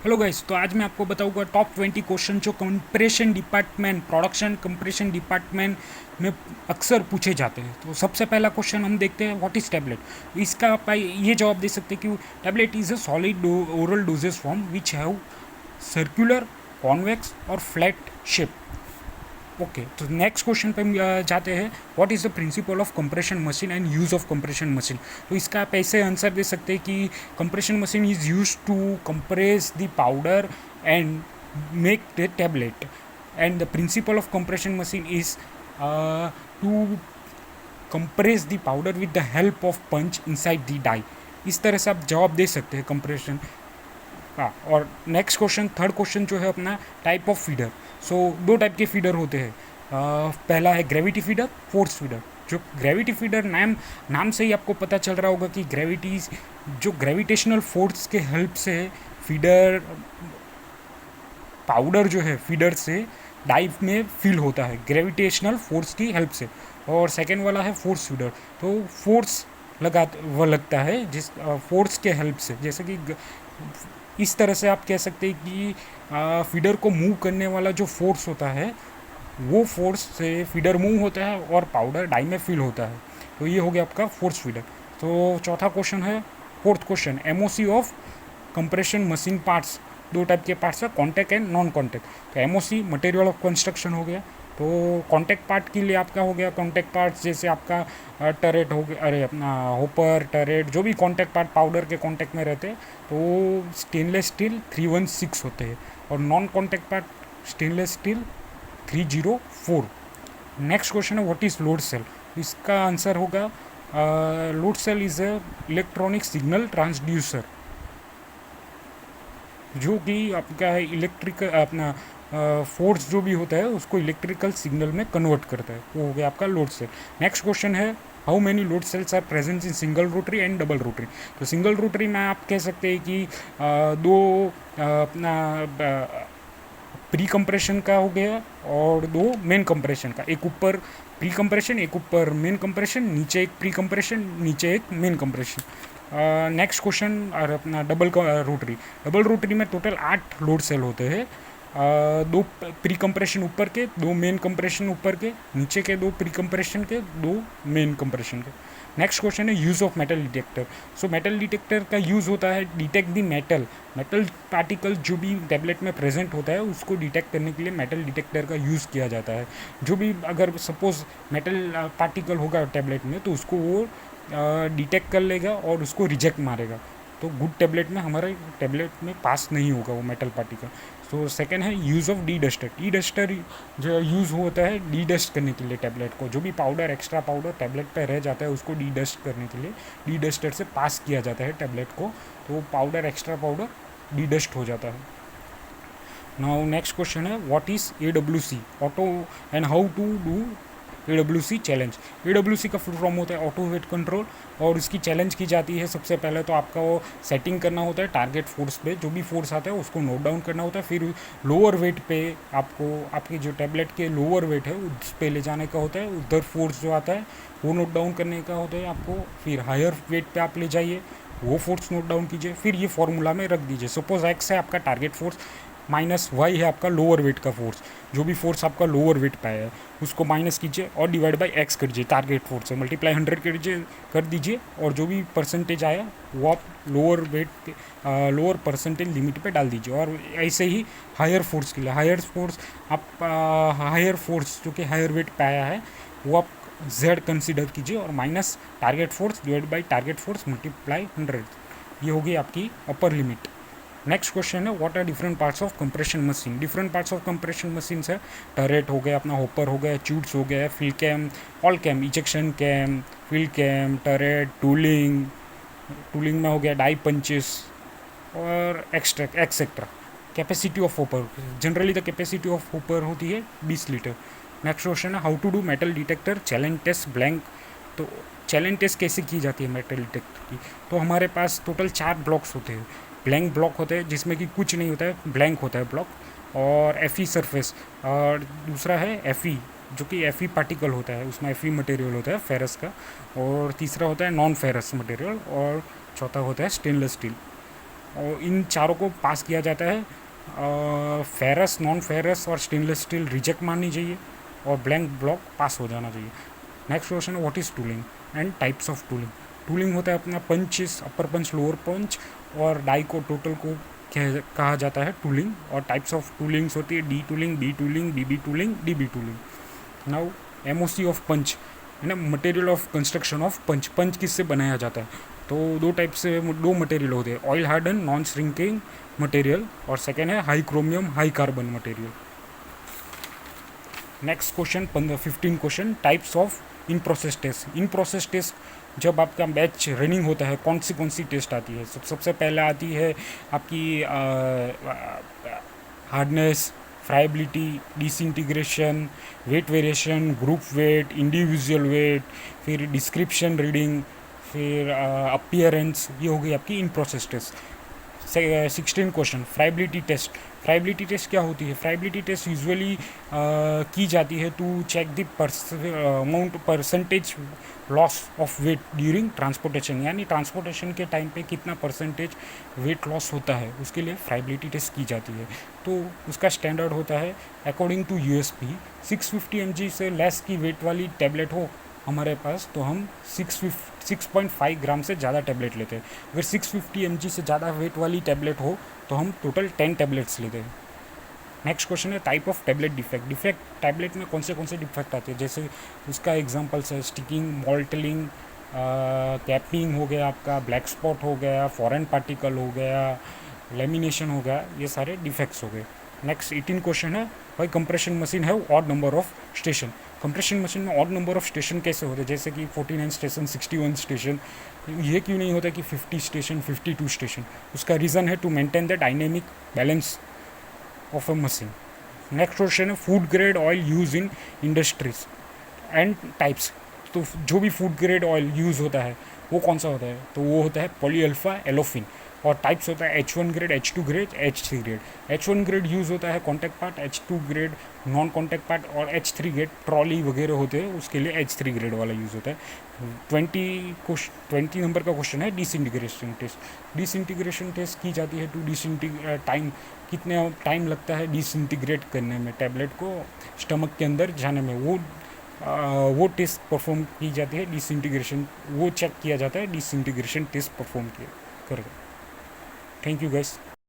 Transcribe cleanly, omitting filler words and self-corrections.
Hello guys, तो आज मैं आपको बताऊंगा टॉप 20 क्वेश्चन जो compression department production compression department में अक्सर पूछे जाते हैं। तो सबसे पहला क्वेश्चन हम देखते हैं, व्हाट इज़ टैबलेट। इसका आप ये जवाब दे सकते हैं कि tablet is a solid oral dosage form which have circular, convex और फ्लैट शेप। ओके, तो नेक्स्ट क्वेश्चन पे हम जाते हैं, what is the principle of compression machine and use of compression machine. तो इसका आप ऐसे आंसर दे सकते हैं कि compression machine is use to compress the powder and make the tablet, and the principle of compression machine is to compress the powder with the help of punch inside the die. इस तरह से आप जवाब दे सकते हैं compression का। और next question, third question जो है अपना, टाइप ऑफ फीडर। सो दो टाइप के फीडर होते हैं। पहला है ग्रेविटी फीडर, फोर्स फीडर। जो ग्रेविटी फीडर, नाम से ही आपको पता चल रहा होगा कि ग्रेविटी, जो ग्रेविटेशनल फोर्स के हेल्प से फीडर पाउडर जो है फीडर से डाइव में फिल होता है ग्रेविटेशनल फोर्स की हेल्प से। और सेकेंड वाला है फोर्स फीडर। तो फोर्स लगता है जिस फोर्स के हेल्प से, जैसे कि इस तरह से आप कह सकते हैं कि फीडर को मूव करने वाला जो फोर्स होता है वो फोर्स से फीडर मूव होता है और पाउडर डाई में फिल होता है। तो ये हो गया आपका फोर्स फीडर। तो चौथा क्वेश्चन है, fourth question, MOC of compression machine parts. दो टाइप के पार्ट्स है, कॉन्टैक्ट एंड नॉन कॉन्टैक्ट। तो एमओसी मटेरियल ऑफ कंस्ट्रक्शन हो गया। तो कॉन्टैक्ट पार्ट के लिए आपका हो गया कॉन्टैक्ट पार्ट्स, जैसे आपका टरेट हो गया, अरे अपना होपर टरेट, जो भी कॉन्टैक्ट पार्ट पाउडर के कॉन्टैक्ट में रहते हैं तो स्टेनलेस स्टील 316 होते हैं। और non contact part stainless steel 304। Next question है, व्हाट इज़ लोड सेल। इसका आंसर होगा load cell is a electronic signal transducer, जो कि आपका है इलेक्ट्रिकल अपना फोर्स जो भी होता है उसको इलेक्ट्रिकल सिग्नल में कन्वर्ट करता है, वो हो गया आपका लोड सेल। नेक्स्ट क्वेश्चन है, how many load cells are present in single rotary and double rotary. तो सिंगल रोटरी में आप कह सकते हैं कि दो अपना प्री कंप्रेशन का हो गया और दो मेन कंप्रेशन का, एक ऊपर प्री कंप्रेशन एक ऊपर मेन कंप्रेशन, नीचे एक प्री कंप्रेशन नीचे एक मेन कंप्रेशन। नेक्स्ट क्वेश्चन, और अपना डबल रोटरी। डबल रोटरी में टोटल 8 लोड सेल होते हैं। दो प्री कंप्रेशन ऊपर के, दो मेन कंप्रेशन ऊपर के, नीचे के दो प्री कंप्रेशन के, दो मेन कंप्रेशन के। नेक्स्ट क्वेश्चन है, use of metal detector. So metal detector का यूज़ होता है डिटेक्ट द मेटल पार्टिकल जो भी टैबलेट में प्रेजेंट होता है उसको डिटेक्ट करने के लिए मेटल डिटेक्टर का यूज़ किया जाता है। जो भी अगर सपोज मेटल पार्टिकल होगा टैबलेट में तो उसको वो डिटेक्ट कर लेगा और उसको रिजेक्ट मारेगा। तो गुड टैबलेट में, हमारे टैबलेट में पास नहीं होगा वो मेटल पार्टिकल। तो सेकेंड है, use of D duster. D duster जो यूज़ होता है डी डस्ट करने के लिए टैबलेट को, जो भी पाउडर एक्स्ट्रा पाउडर टैबलेट पे रह जाता है उसको डी डस्ट करने के लिए डी डस्टर से पास किया जाता है टैबलेट को, तो powder extra powder dedust हो जाता है। नाउ नेक्स्ट क्वेश्चन है, what is AWC, auto and how to do AWC challenge. AWC का फुल फॉर्म होता है ऑटो वेट कंट्रोल, और इसकी चैलेंज की जाती है। सबसे पहले तो आपका वो सेटिंग करना होता है टारगेट फोर्स पे, जो भी फोर्स आता है उसको नोट डाउन करना होता है। फिर लोअर वेट पे आपको, आपकी जो टैबलेट के लोअर वेट है उस पे ले जाने का होता है, उधर फोर्स जो आता है वो नोट डाउन करने का होता है आपको। फिर हायर वेट पे आप ले जाइए, वो फोर्स नोट डाउन कीजिए, फिर ये फॉर्मूला में रख दीजिए। सपोज एक्स है आपका टारगेट फोर्स, माइनस वाई है आपका लोअर वेट का फोर्स, जो भी फोर्स आपका लोअर वेट पे है उसको माइनस कीजिए और डिवाइड बाय एक्स करिए, टारगेट फोर्स से मल्टीप्लाई 100 कर दीजिए, और जो भी परसेंटेज आया वो आप lower weight lower percentage limit पे डाल दीजिए। और ऐसे ही हायर फोर्स के लिए, हायर फोर्स जो कि हायर वेट पे आया है वो आप z कंसिडर कीजिए और minus target force divide by target force multiply 100, ये होगी आपकी अपर लिमिट। नेक्स्ट क्वेश्चन है, what are different parts of compression machine. Different parts of compression machine है, टरेट हो गया, अपना होपर हो गया, चूट्स हो गया, fill cam, all cam, ejection cam, fill cam, turret, tooling में हो गया डाई पंचेस और etcetera. Capacity of hopper, generally the capacity of hopper होती है 20 लीटर। नेक्स्ट क्वेश्चन है, how to do metal detector challenge test blank. तो challenge test कैसे की जाती है मेटल डिटेक्टर की। तो हमारे पास टोटल 4 ब्लॉक्स होते हैं। ब्लैंक ब्लॉक होते हैं जिसमें कि कुछ नहीं होता है, ब्लैंक होता है ब्लॉक, और FE सरफेस, और दूसरा है FE जो कि FE पार्टिकल होता है, उसमें FE मटेरियल होता है फेरस का, और तीसरा होता है नॉन फेरस मटेरियल, और चौथा होता है स्टेनलेस स्टील। और इन चारों को पास किया जाता है। फेरस, नॉन फेरस और स्टेनलेस स्टील रिजेक्ट माननी चाहिए और ब्लैंक ब्लॉक पास हो जाना चाहिए। नेक्स्ट क्वेश्चन है what is tooling and types of tooling. Tooling होता है अपना पंचेस, अपर पंच, लोअर पंच और डाई को, टोटल को कहा जाता है टूलिंग। और टाइप्स ऑफ टूलिंग्स होती है D tooling, B tooling, BB tooling, DB tooling. Now MOC of punch है ना, material of construction of punch. Punch किससे बनाया जाता है? तो दो टाइप से, दो मटेरियल होते हैं, oil harden non shrinking material और सेकेंड है high chromium high carbon material. Next question 15 question types of in process test. In process test जब आपका बैच रनिंग होता है कौन सी टेस्ट आती है? सबसे पहले आती है आपकी hardness, friability, disintegration, weight variation, group weight, individual weight, फिर डिस्क्रिप्शन रीडिंग, फिर अपीयरेंस। ये हो गई आपकी in process test. 16 question friability test. Friability test क्या होती है? फ्राइबिलिटी टेस्ट यूजुअली की जाती है to check the amount percentage loss of weight during transportation, यानी ट्रांसपोर्टेशन के टाइम पे कितना परसेंटेज वेट लॉस होता है उसके लिए फ्राइबिलिटी टेस्ट की जाती है। तो उसका स्टैंडर्ड होता है अकॉर्डिंग टू यूएसपी 650 mg से लेस की वेट वाली टैबलेट हो हमारे पास तो हम 6.5 ग्राम से ज़्यादा टैबलेट लेते हैं। अगर 650 mg से ज़्यादा वेट वाली टैबलेट हो तो हम टोटल 10 टैबलेट्स लेते हैं। नेक्स्ट क्वेश्चन है type of tablet defect. Defect tablet में कौन से डिफेक्ट आते हैं? जैसे उसका एग्जांपल्स है स्टिकिंग, मॉल्टलिंग, कैपिंग हो गया आपका, ब्लैक स्पॉट हो गया, फॉरेन पार्टिकल हो गया, लेमिनेशन हो गया, ये सारे डिफेक्ट्स हो गए। नेक्स्ट 18 क्वेश्चन है भाई कंप्रेशन मशीन है odd number of station. Compression machine में ऑड नंबर ऑफ स्टेशन कैसे होते हैं? जैसे कि 49 स्टेशन, 61 स्टेशन। ये क्यों नहीं होता कि 50 स्टेशन, 52 स्टेशन? उसका रीज़न है to maintain the dynamic balance of a machine. Next question है food grade oil use in industries and types. तो जो भी फूड ग्रेड ऑयल यूज़ होता है वो कौन सा होता है? तो वो होता है पॉली अल्फा एलोफिन। और टाइप्स होता है H1 grade, H2 grade, H3 grade. H1 grade use होता है contact part, H2 grade non contact part और H3 ग्रेड ट्रॉली वगैरह होते हैं उसके लिए H3 ग्रेड वाला यूज़ होता है। 20 नंबर का क्वेश्चन है डिसइंटीग्रेशन टेस्ट। डिसइंटीग्रेशन टेस्ट की जाती है टू टाइम, कितने टाइम लगता है डिसइंटीग्रेट करने में टैबलेट को स्टमक के अंदर जाने में, वो टेस्ट परफॉर्म की जाती है डिसइंटीग्रेशन, वो चेक किया जाता है डिसइंटीग्रेशन टेस्ट परफॉर्म किया कर। Thank you guys.